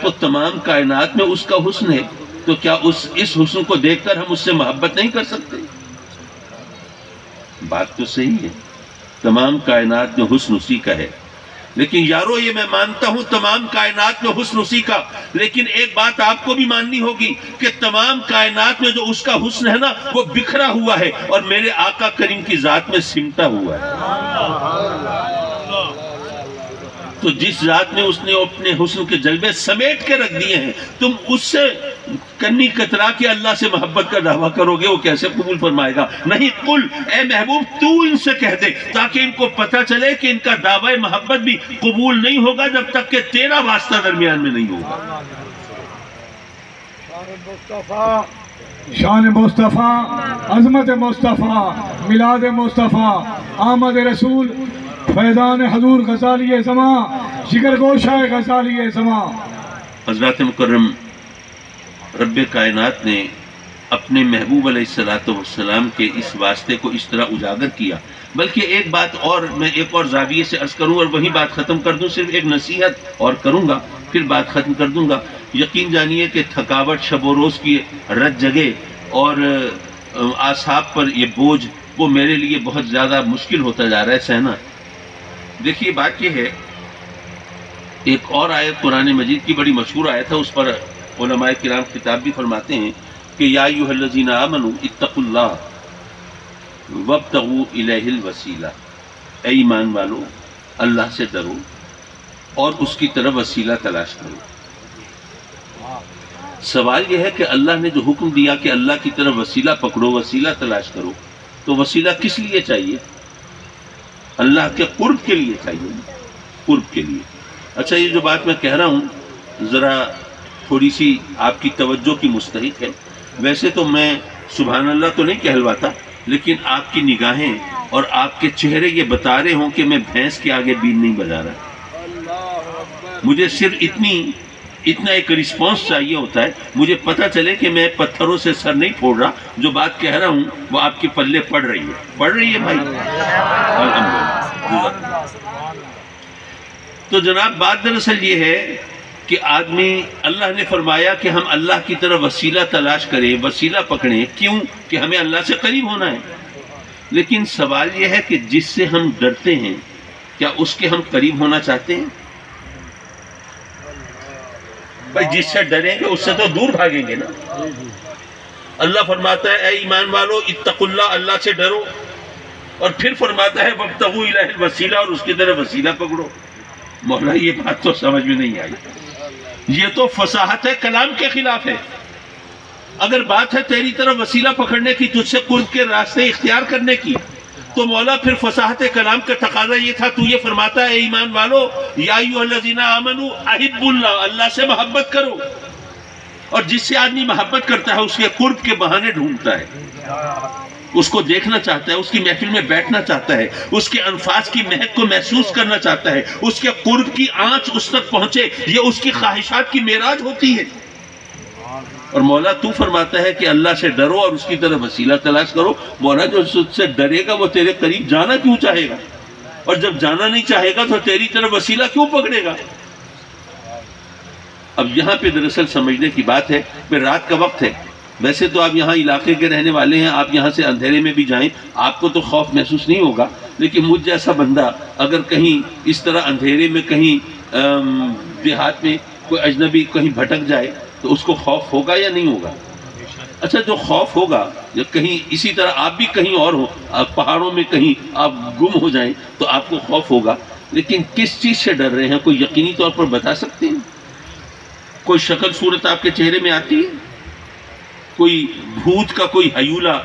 Speaker 1: تو تمام کائنات میں اس کا حسن ہے، تو کیا اس حسن کو دیکھ کر ہم اس سے محبت نہیں کر سکتے؟ بات تو صحیح ہے، تمام کائنات میں حسن اسی کا ہے، لیکن یارو یہ میں مانتا ہوں تمام کائنات میں حسن اسی کا، لیکن ایک بات آپ کو بھی ماننی ہوگی کہ تمام کائنات میں جو اس کا حسن ہے نا وہ بکھرا ہوا ہے اور میرے آقا کریم کی ذات میں سمٹا ہوا ہے۔ تو جس ذات میں اس نے اپنے حسن کے جلوے سمیٹ کے رکھ دیے ہیں، تم اس سے کنی کترا کے اللہ سے محبت کا دعویٰ کرو گے، وہ کیسے قبول فرمائے گا؟ نہیں، قل اے محبوب تو ان سے کہہ دے تاکہ ان کو پتہ چلے کہ ان کا دعوی محبت بھی قبول نہیں ہوگا جب تک کہ تیرا واسطہ درمیان میں نہیں ہوگا۔
Speaker 2: شان مصطفیٰ، عظمت مصطفیٰ، میلاد مصطفیٰ، آمد رسول، فیضان حضور غزالی زمان، جگر گوشہ غزالی زمان۔
Speaker 1: حضرات مکرم، رب کائنات نے اپنے محبوب علیہ السلام کے اس واسطے کو اس طرح اجاگر کیا۔ بلکہ ایک بات اور میں ایک اور زاویے سے عرض کروں اور وہی بات ختم کر دوں، صرف ایک نصیحت اور کروں گا پھر بات ختم کر دوں گا۔ یقین جانیے کہ تھکاوٹ شب و روز کی رت جگہ اور اعصاب پر یہ بوجھ وہ میرے لیے بہت زیادہ مشکل ہوتا جا رہا ہے سہنا۔ دیکھیے بات یہ ہے، ایک اور آیت قرآن مجید کی بڑی مشہور آیت ہے، اس پر علماء کرام خطاب بھی فرماتے ہیں کہ یا ایھا الذین آمنوا اتقوا اللہ وابتغوا الیہ الوسیلہ، اے ایمان والو اللہ سے ڈرو اور اس کی طرف وسیلہ تلاش کرو۔ سوال یہ ہے کہ اللہ نے جو حکم دیا کہ اللہ کی طرف وسیلہ پکڑو، وسیلہ تلاش کرو، تو وسیلہ کس لیے چاہیے؟ اللہ کے قرب کے لیے چاہیے، قرب کے لیے۔ اچھا، یہ جو بات میں کہہ رہا ہوں ذرا تھوڑی سی آپ کی توجہ کی مستحق ہے. ویسے تو میں سبحان اللہ تو نہیں کہلواتا، لیکن آپ کی نگاہیں اور آپ کے چہرے یہ بتا رہے ہوں کہ میں بھینس کے آگے بین نہیں بجا رہا. مجھے صرف اتنا ایک رسپانس چاہیے ہوتا ہے، مجھے پتہ چلے کہ میں پتھروں سے سر نہیں پھوڑ رہا، جو بات کہہ رہا ہوں وہ آپ کے پلے پڑ رہی ہے بھائی. الحمدللہ. تو جناب بات دراصل یہ ہے کہ آدمی، اللہ نے فرمایا کہ ہم اللہ کی طرف وسیلہ تلاش کریں، وسیلہ پکڑیں. کیوں؟ کہ ہمیں اللہ سے قریب ہونا ہے. لیکن سوال یہ ہے کہ جس سے ہم ڈرتے ہیں کیا اس کے ہم قریب ہونا چاہتے ہیں؟ بھائی جس سے ڈریں گے اس سے تو دور بھاگیں گے نا. اللہ فرماتا ہے اے ایمان والو اتقوا اللہ، اللہ سے ڈرو. اور پھر فرماتا ہے وابتغوا الیہ الوسیلہ، اور اس کی طرف وسیلہ پکڑو. مولا یہ بات تو سمجھ میں نہیں آئی. یہ تو فصاحت کلام کے خلاف ہے. اگر بات ہے تیری طرف وسیلہ پکڑنے کی، تجھ سے قرب کے راستے اختیار کرنے کی، تو مولا پھر فصاحت کلام کا تقاضا یہ تھا، تو یہ فرماتا ہے اے ایمان والو یا ایھا الذین آمنوا احبوا اللہ، اللہ سے محبت کرو. اور جس سے آدمی محبت کرتا ہے اس کے قرب کے بہانے ڈھونڈتا ہے، اس کو دیکھنا چاہتا ہے، اس کی محفل میں بیٹھنا چاہتا ہے، اس کے انفاس کی مہک کو محسوس کرنا چاہتا ہے، اس کے قرب کی آنچ اس تک پہنچے. یہ اس کی خواہشات کی معراج ہوتی ہے. اور مولا تو فرماتا ہے کہ اللہ سے ڈرو اور اس کی طرف وسیلہ تلاش کرو. مولا جو اس سے ڈرے گا وہ تیرے قریب جانا کیوں چاہے گا؟ اور جب جانا نہیں چاہے گا تو تیری طرف وسیلہ کیوں پکڑے گا؟ اب یہاں پہ دراصل سمجھنے کی بات ہے. پھر رات کا وقت ہے، ویسے تو آپ یہاں علاقے کے رہنے والے ہیں، آپ یہاں سے اندھیرے میں بھی جائیں آپ کو تو خوف محسوس نہیں ہوگا. لیکن مجھ جیسا بندہ اگر کہیں اس طرح اندھیرے میں کہیں دیہات میں کوئی اجنبی کہیں بھٹک جائے تو اس کو خوف ہوگا یا نہیں ہوگا؟ اچھا جو خوف ہوگا، یا کہیں اسی طرح آپ بھی کہیں اور ہو، آپ پہاڑوں میں کہیں آپ گم ہو جائیں تو آپ کو خوف ہوگا. لیکن کس چیز سے ڈر رہے ہیں کوئی یقینی طور پر بتا سکتے ہیں؟ کوئی شکل صورت آپ کے چہرے میں آتی ہے؟ کوئی بھوت کا کوئی ہیولا،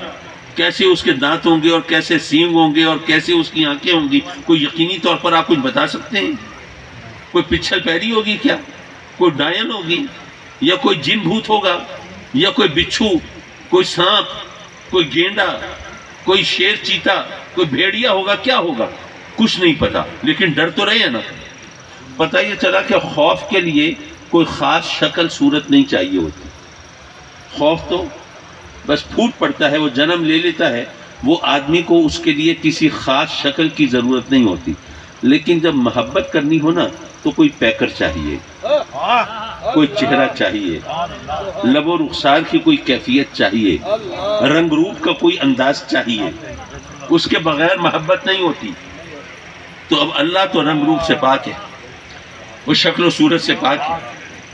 Speaker 1: کیسے اس کے دانت ہوں گے اور کیسے سینگ ہوں گے اور کیسے اس کی آنکھیں ہوں گی، کوئی یقینی طور پر آپ کچھ بتا سکتے ہیں؟ کوئی پچھل پیری ہوگی کیا؟ کوئی ڈائن ہوگی؟ یا کوئی جن بھوت ہوگا؟ یا کوئی بچھو، کوئی سانپ، کوئی گینڈا، کوئی شیر چیتا، کوئی بھیڑیا ہوگا؟ کیا ہوگا؟ کچھ نہیں پتا. لیکن ڈر تو رہے ہیں نا. پتہ یہ چلا کہ خوف کے لیے کوئی خاص شکل صورت نہیں چاہیے ہوتی. خوف تو بس پھوٹ پڑتا ہے، وہ جنم لے لیتا ہے. وہ آدمی کو اس کے لیے کسی خاص شکل کی ضرورت نہیں ہوتی. لیکن جب محبت کرنی ہو نا تو کوئی پیکر چاہیے، کوئی چہرہ چاہیے، لب و رخسار کی کوئی کیفیت چاہیے، رنگ روپ کا کوئی انداز چاہیے. اس کے بغیر محبت نہیں ہوتی. تو اب اللہ تو رنگ روپ سے پاک ہے، وہ شکل و صورت سے پاک ہے،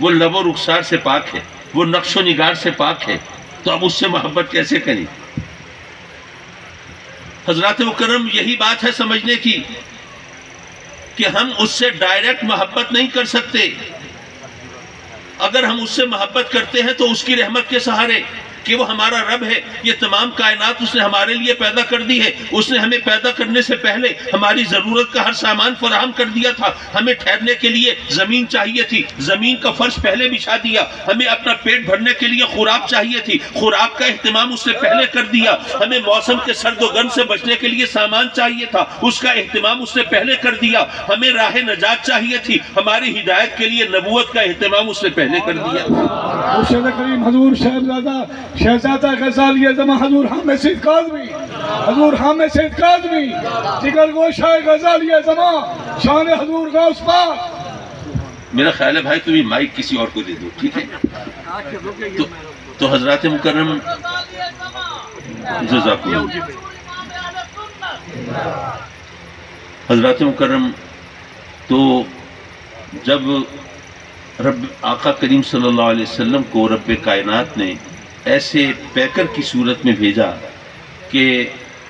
Speaker 1: وہ لب و رخسار سے پاک ہے، وہ نقش و نگار سے پاک ہے. تو اب اس سے محبت کیسے کریں؟ حضرات مکرم یہی بات ہے سمجھنے کی کہ ہم اس سے ڈائریکٹ محبت نہیں کر سکتے. اگر ہم اس سے محبت کرتے ہیں تو اس کی رحمت کے سہارے کہ وہ ہمارا رب ہے، یہ تمام کائنات اس نے ہمارے لیے پیدا کر دی ہے. اس نے ہمیں پیدا کرنے سے پہلے ہماری ضرورت کا ہر سامان فراہم کر دیا تھا. ہمیں ٹھہرنے کے لیے زمین چاہیے تھی، زمین کا فرش پہلے بچھا دیا. ہمیں اپنا پیٹ بھرنے کے لیے خوراک چاہیے تھی، خوراک کا اہتمام اس نے پہلے کر دیا. ہمیں موسم کے سرد و گرم سے بچنے کے لیے سامان چاہیے تھا، اس کا اہتمام اس نے پہلے کر دیا. ہمیں راہ نجات چاہیے تھی، ہماری ہدایت کے لیے نبوت کا اہتمام اس نے پہلے کر دیا.
Speaker 2: مرشد کریم حضور شہزادہ غزالی زماں حضور حامد سید کاظمی، حضور حامد سید کاظمی جگر گوشہ غزالی زماں شان حضور غوث پاک.
Speaker 1: میرا خیال ہے بھائی تم یہ مائک کسی اور کو دے دو، ٹھیک ہے؟ تو حضرات مکرم جزاکم اللہ. حضرات مکرم تو جب رب آقا کریم صلی اللہ علیہ وسلم کو رب کائنات نے ایسے پیکر کی صورت میں بھیجا کہ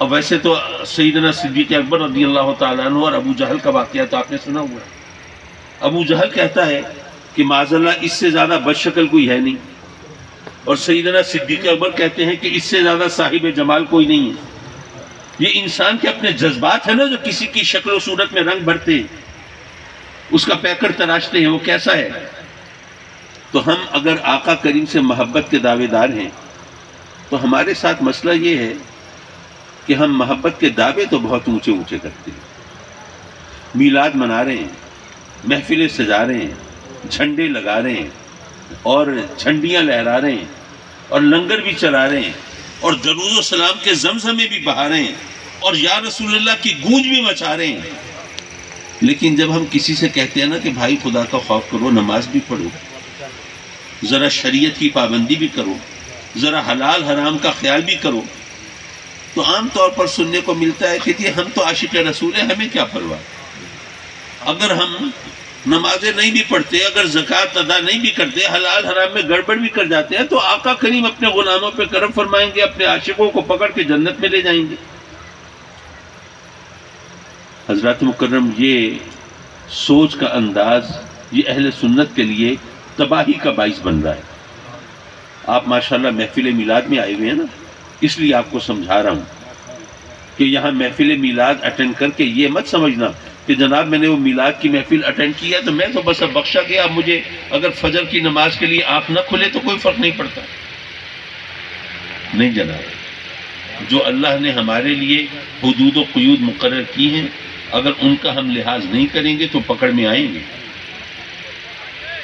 Speaker 1: اب ویسے تو سیدنا صدیق اکبر رضی اللہ تعالیٰ عنہ اور ابو جہل کا واقعہ تو آپ نے سنا ہوا ہے. ابو جہل کہتا ہے کہ معاذ اللہ اس سے زیادہ بد شکل کوئی ہے نہیں، اور سیدنا صدیق اکبر کہتے ہیں کہ اس سے زیادہ صاحب جمال کوئی نہیں ہے. یہ انسان کے اپنے جذبات ہیں نا جو کسی کی شکل و صورت میں رنگ بھرتے ہیں، اس کا پیکر تراشتے ہیں وہ کیسا ہے. تو ہم اگر آقا کریم سے محبت کے دعوے دار ہیں تو ہمارے ساتھ مسئلہ یہ ہے کہ ہم محبت کے دعوے تو بہت اونچے اونچے کرتے ہیں، میلاد منا رہے ہیں، محفلیں سجا رہے ہیں، جھنڈے لگا رہے ہیں اور جھنڈیاں لہرا رہے ہیں اور لنگر بھی چلا رہے ہیں اور درود و سلام کے زمزمے بھی بہا رہے ہیں اور یا رسول اللہ کی گونج بھی مچا رہے ہیں، لیکن جب ہم کسی سے کہتے ہیں نا کہ بھائی خدا کا خوف کرو، نماز بھی پڑھو، ذرا شریعت کی پابندی بھی کرو، ذرا حلال حرام کا خیال بھی کرو، تو عام طور پر سننے کو ملتا ہے کہ ہم تو عاشق رسول ہیں، ہمیں کیا پرواہ۔ اگر ہم نمازیں نہیں بھی پڑھتے، اگر زکوٰۃ ادا نہیں بھی کرتے، حلال حرام میں گڑبڑ بھی کر جاتے ہیں، تو آقا کریم اپنے غلاموں پہ کرم فرمائیں گے، اپنے عاشقوں کو پکڑ کے جنت میں لے جائیں گے۔ حضرات مکرم، یہ سوچ کا انداز یہ اہل سنت کے لیے تباہی کا باعث بن رہا ہے۔ آپ ماشاءاللہ محفل میلاد میں آئے ہوئے ہیں نا، اس لیے آپ کو سمجھا رہا ہوں کہ یہاں محفل میلاد اٹینڈ کر کے یہ مت سمجھنا کہ جناب میں نے وہ میلاد کی محفل اٹینڈ کیا تو میں تو بس اب بخشا گیا، اب مجھے اگر فجر کی نماز کے لیے آنکھ نہ کھلے تو کوئی فرق نہیں پڑتا۔ نہیں جناب، جو اللہ نے ہمارے لیے حدود و قیود مقرر کی ہیں، اگر ان کا ہم لحاظ نہیں کریں گے تو پکڑ میں آئیں گے۔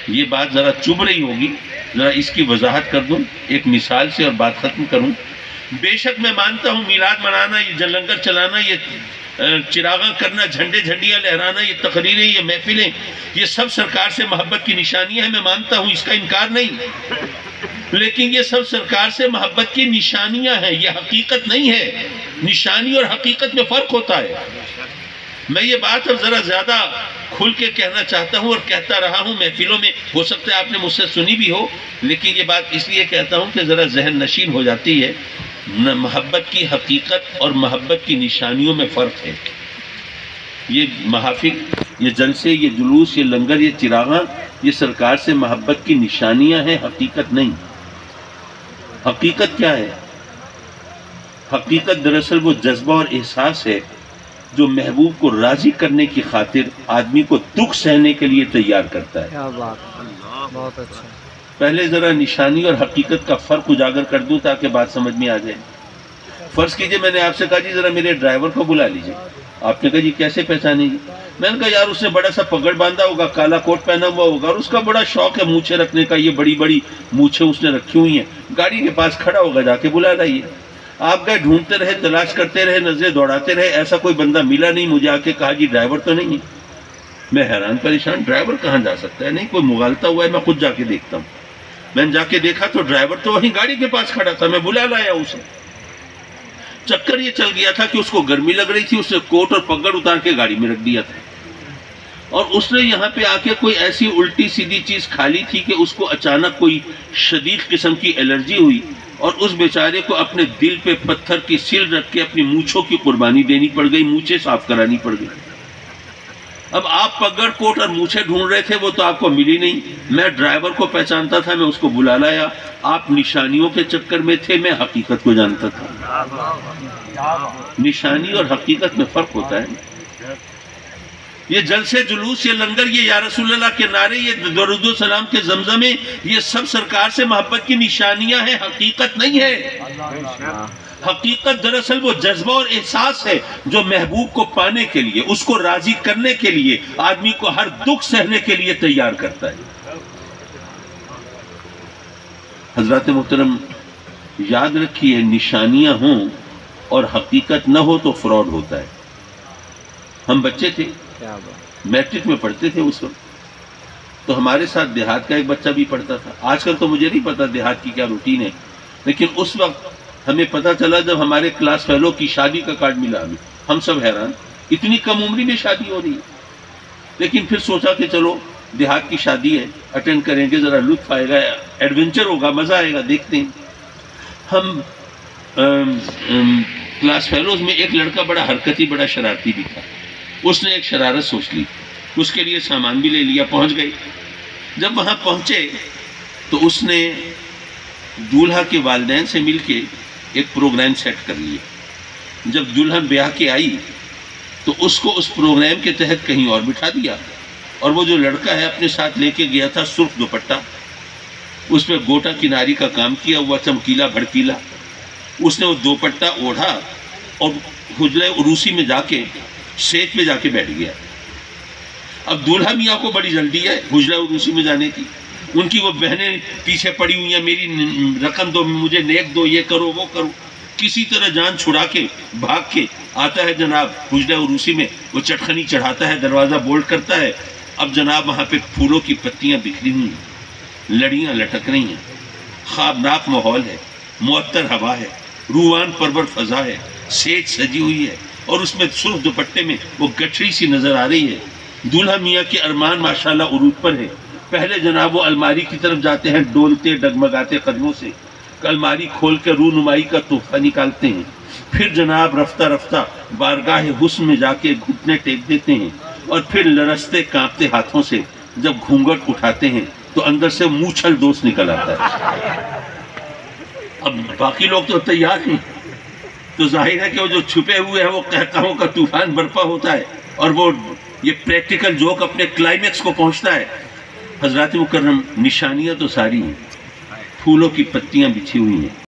Speaker 1: یہ بات ذرا چبھ رہی ہوگی، ذرا اس کی وضاحت کر دوں ایک مثال سے اور بات ختم کروں۔ بے شک میں مانتا ہوں میلاد منانا، یہ لنگر چلانا، یہ چراغاں کرنا، جھنڈے جھنڈیاں لہرانا، یہ تقریریں، یہ محفلیں، یہ سب سرکار سے محبت کی نشانیاں ہیں، میں مانتا ہوں، اس کا انکار نہیں، لیکن یہ سب سرکار سے محبت کی نشانیاں ہیں، یہ حقیقت نہیں ہے۔ نشانی اور حقیقت میں فرق ہوتا ہے۔ میں یہ بات اب ذرا زیادہ کھل کے کہنا چاہتا ہوں اور کہتا رہا ہوں محفلوں میں، ہو سکتا ہے آپ نے مجھ سے سنی بھی ہو، لیکن یہ بات اس لیے کہتا ہوں کہ ذرا ذہن نشین ہو جاتی ہے۔ محبت کی حقیقت اور محبت کی نشانیوں میں فرق ہے۔ یہ محافل، یہ جلسے، یہ جلوس، یہ لنگر، یہ چراغاں، یہ سرکار سے محبت کی نشانیاں ہیں، حقیقت نہیں۔ حقیقت کیا ہے؟ حقیقت دراصل وہ جذبہ اور احساس ہے جو محبوب کو راضی کرنے کی خاطر آدمی کو دکھ سہنے کے لیے تیار کرتا ہے۔
Speaker 3: کیا بات، بہت اچھا۔
Speaker 1: پہلے ذرا نشانی اور حقیقت کا فرق اجاگر کر دوں تاکہ بات سمجھ میں آ جائے۔ فرض کیجئے میں نے آپ سے کہا جی ذرا میرے ڈرائیور کو بلا لیجئے، آپ نے کہا جی کیسے پہچانیں گے؟ میں نے کہا یار اس نے بڑا سا پگڑ باندھا ہوگا، کالا کوٹ پہنا ہوا ہوگا اور اس کا بڑا شوق ہے مونچھیں رکھنے کا، یہ بڑی بڑی مونچھیں اس نے رکھی ہوئی ہیں، گاڑی کے پاس کھڑا ہوگا، جا کے بلا لائیے۔ آپ گئے، ڈھونڈتے رہے، تلاش کرتے رہے، نظریں دوڑاتے رہے، ایسا کوئی بندہ ملا نہیں، مجھے آ کے کہا جی ڈرائیور تو نہیں ہے۔ میں حیران پریشان، ڈرائیور کہاں جا سکتا ہے؟ نہیں، کوئی مغالطہ ہوا ہے، میں خود جا کے دیکھتا ہوں۔ میں نے جا کے دیکھا تو ڈرائیور تو وہیں گاڑی کے پاس کھڑا تھا، میں بلا لایا اسے۔ چکر یہ چل گیا تھا کہ اس کو گرمی لگ رہی تھی، اس نے کوٹ اور پگڑ اتار کے گاڑی میں رکھ دیا تھا، اور اس نے یہاں پہ آ کے کوئی ایسی الٹی سیدھی چیز کھا لی تھی کہ اس کو اچانک کوئی شدید قسم کی الرجی ہوئی، اور اس بیچارے کو اپنے دل پہ پتھر کی سل رکھ کے اپنی مونچھوں کی قربانی دینی پڑ گئی، مونچھیں صاف کرانی پڑ گئی۔ اب آپ پگڑ، کوٹ اور مونچھیں ڈھونڈ رہے تھے، وہ تو آپ کو ملی نہیں۔ میں ڈرائیور کو پہچانتا تھا، میں اس کو بلا لایا۔ آپ نشانیوں کے چکر میں تھے، میں حقیقت کو جانتا تھا۔ نشانی اور حقیقت میں فرق ہوتا ہے۔ یہ جلسے، جلوس، یہ لنگر، یہ یا رسول اللہ کے نعرے، یہ درود و سلام کے زمزمے، یہ سب سرکار سے محبت کی نشانیاں ہیں، حقیقت نہیں ہے۔ حقیقت دراصل وہ جذبہ اور احساس ہے جو محبوب کو پانے کے لیے، اس کو راضی کرنے کے لیے آدمی کو ہر دکھ سہنے کے لیے تیار کرتا ہے۔ حضرات محترم، یاد رکھیے، نشانیاں ہوں اور حقیقت نہ ہو تو فراڈ ہوتا ہے۔ ہم بچے تھے، میٹرک میں پڑھتے تھے اس وقت، تو ہمارے ساتھ دیہات کا ایک بچہ بھی پڑھتا تھا۔ آج کل تو مجھے نہیں پتا دیہات کی کیا روٹین ہے، لیکن اس وقت ہمیں پتا چلا جب ہمارے کلاس فیلو کی شادی کا کارڈ ملا ہمیں، ہم سب حیران، اتنی کم عمری میں شادی ہو رہی ہے۔ لیکن پھر سوچا کہ چلو دیہات کی شادی ہے، اٹینڈ کریں گے، ذرا لطف آئے گا، ایڈونچر ہوگا، مزہ آئے گا، دیکھتے ہیں۔ ہم کلاس فیلوز میں ایک لڑکا بڑا حرکتی، بڑا شرارتی بھی تھا۔ اس نے ایک شرارت سوچ لی، اس کے لیے سامان بھی لے لیا، پہنچ گئی۔ جب وہاں پہنچے تو اس نے دولہا کے والدین سے مل کے ایک پروگرام سیٹ کر لیا۔ جب دلہن بیاہ کے آئی تو اس کو اس پروگرام کے تحت کہیں اور بٹھا دیا، اور وہ جو لڑکا ہے اپنے ساتھ لے کے گیا تھا سرخ دوپٹہ، اس پہ گوٹا کناری کا کام کیا ہوا چمکیلا بھڑکیلا. اس نے وہ دوپٹہ اوڑھا اور حجرہ عروسی میں جا کے سیج پہ جا کے بیٹھ گیا. اب دولہا میاں کو بڑی جلدی ہے حجرہ عروسی میں جانے کی. ان کی وہ بہنیں پیچھے پڑی ہوئی ہیں, میری رقم دو, مجھے نیک دو, یہ کرو وہ کرو. کسی طرح جان چھڑا کے بھاگ کے آتا ہے جناب حجرہ عروسی میں. وہ چٹخنی چڑھاتا ہے, دروازہ بولٹ کرتا ہے. اب جناب وہاں پہ پھولوں کی پتیاں بکھری ہوئی ہیں, لڑیاں لٹک رہی ہیں, خوابناک ماحول ہے, معطر ہوا ہے, روحان پرور فضا ہے, سیج سجی ہوئی ہے اور اس میں سرخ دوپٹے میں وہ گٹھڑی سی نظر آ رہی ہے. دولہا میاں کے ارمان ماشاءاللہ عروج پر ہے. پہلے جناب وہ الماری کی طرف جاتے ہیں ڈولتے ڈگمگاتے قدموں سے, الماری کھول کے رونمائی کا تحفہ نکالتے ہیں. پھر جناب رفتہ رفتہ بارگاہ حسن میں جا کے گھٹنے ٹیک دیتے ہیں اور پھر لرزتے کانپتے ہاتھوں سے جب گھونگھٹ اٹھاتے ہیں تو اندر سے موچھل دوست نکل آتا ہے. اب باقی لوگ تو تیار ہیں, تو ظاہر ہے کہ وہ جو چھپے ہوئے ہیں وہ قہقہوں کا طوفان برپا ہوتا ہے اور وہ یہ پریکٹیکل جوک اپنے کلائمیکس کو پہنچتا ہے. حضرات مکرم, نشانیاں تو ساری ہیں, پھولوں کی پتیاں بچھی ہوئی ہیں,